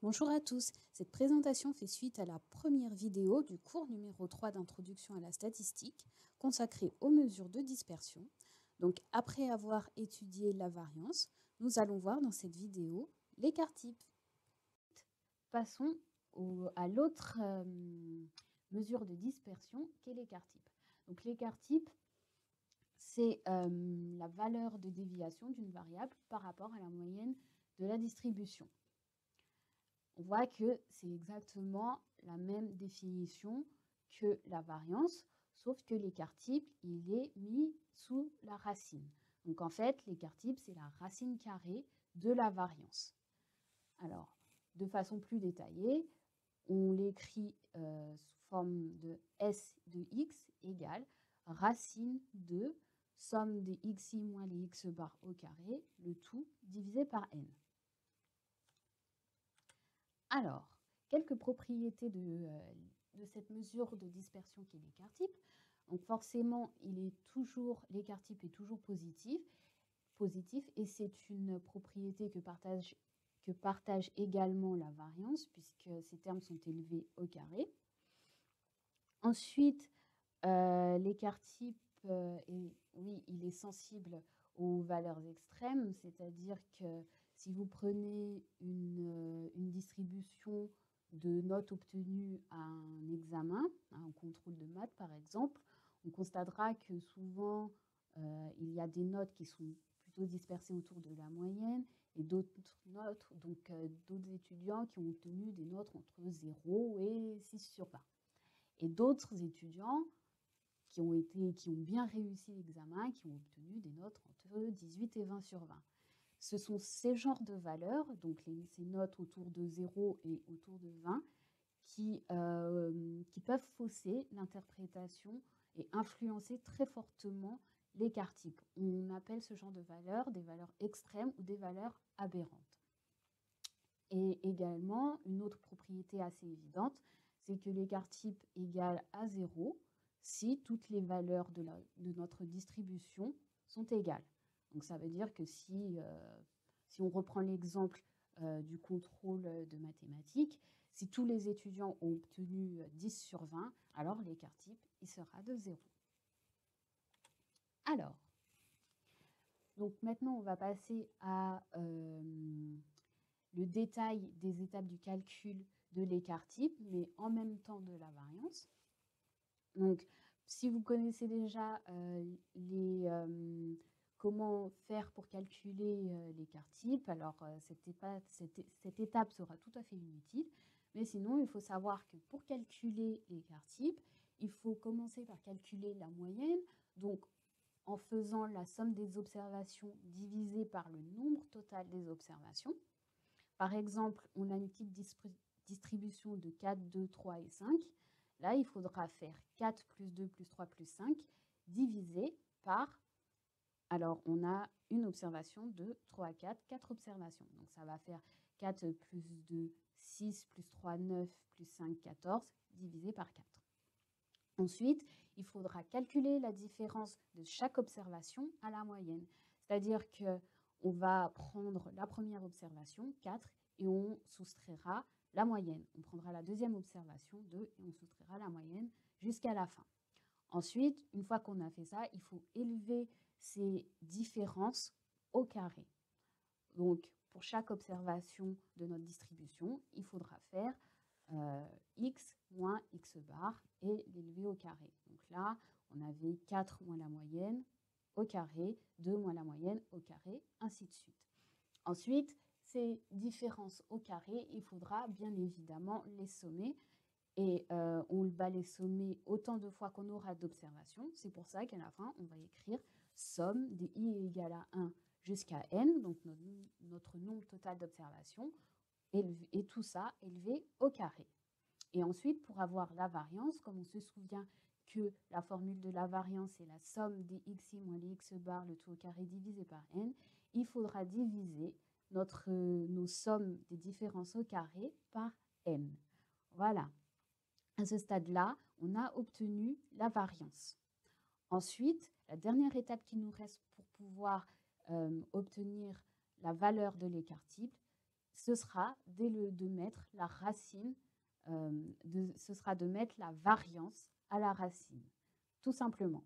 Bonjour à tous, cette présentation fait suite à la première vidéo du cours numéro 3 d'introduction à la statistique consacrée aux mesures de dispersion. Donc après avoir étudié la variance, nous allons voir dans cette vidéo l'écart type. Passons à l'autre mesure de dispersion qu'est l'écart type. Donc l'écart type, c'est la valeur de déviation d'une variable par rapport à la moyenne de la distribution. On voit que c'est exactement la même définition que la variance, sauf que l'écart type, il est mis sous la racine. Donc en fait, l'écart type, c'est la racine carrée de la variance. Alors, de façon plus détaillée, on l'écrit sous forme de S de x égale racine de somme des xi moins les x bar au carré, le tout divisé par n. Alors, quelques propriétés de cette mesure de dispersion qui est l'écart type. Donc forcément, l'écart type est toujours positif et c'est une propriété que partage également la variance puisque ces termes sont élevés au carré. Ensuite, l'écart type, il est sensible aux valeurs extrêmes, c'est-à-dire que si vous prenez une distribution de notes obtenues à un examen, à un contrôle de maths par exemple, on constatera que souvent il y a des notes qui sont plutôt dispersées autour de la moyenne et d'autres notes, donc d'autres étudiants qui ont obtenu des notes entre 0 et 6 sur 20. Et d'autres étudiants qui ont bien réussi l'examen, qui ont obtenu des notes entre 18 et 20 sur 20. Ce sont ces genres de valeurs, donc ces notes autour de 0 et autour de 20, qui peuvent fausser l'interprétation et influencer très fortement l'écart type. On appelle ce genre de valeurs des valeurs extrêmes ou des valeurs aberrantes. Et également, une autre propriété assez évidente, c'est que l'écart type égale à 0 si toutes les valeurs de notre distribution sont égales. Donc ça veut dire que si on reprend l'exemple du contrôle de mathématiques, si tous les étudiants ont obtenu 10 sur 20, alors l'écart type il sera de 0. Alors, donc maintenant on va passer à le détail des étapes du calcul de l'écart type, mais en même temps de la variance. Donc, si vous connaissez déjà comment faire pour calculer l'écart type, alors cette étape sera tout à fait inutile. Mais sinon, il faut savoir que pour calculer l'écart type, il faut commencer par calculer la moyenne. Donc, en faisant la somme des observations divisée par le nombre total des observations. Par exemple, on a une petite distribution de 4, 2, 3 et 5. Là, il faudra faire 4 plus 2 plus 3 plus 5 divisé par, alors on a une observation de 3, 4 observations. Donc ça va faire 4 plus 2, 6 plus 3, 9 plus 5, 14 divisé par 4. Ensuite, il faudra calculer la différence de chaque observation à la moyenne. C'est-à-dire qu'on va prendre la première observation, 4, et on soustraira la moyenne. On prendra la deuxième observation, 2, et on soustraira la moyenne jusqu'à la fin. Ensuite, une fois qu'on a fait ça, il faut élever ces différences au carré. Donc, pour chaque observation de notre distribution, il faudra faire x moins x bar et l'élever au carré. Donc là, on avait 4 moins la moyenne au carré, 2 moins la moyenne au carré, ainsi de suite. Ensuite, ces différences au carré, il faudra bien évidemment les sommer. Et on va les sommer autant de fois qu'on aura d'observations. C'est pour ça qu'à la fin, on va écrire somme des i égale à 1 jusqu'à n, donc notre nombre total d'observations, et tout ça élevé au carré. Et ensuite, pour avoir la variance, comme on se souvient que la formule de la variance est la somme des xi moins les x bar, le tout au carré divisé par n, il faudra diviser nos sommes des différences au carré par n. Voilà. À ce stade-là, on a obtenu la variance. Ensuite, la dernière étape qui nous reste pour pouvoir obtenir la valeur de l'écart type, ce sera de mettre la racine, ce sera de mettre la variance à la racine, tout simplement.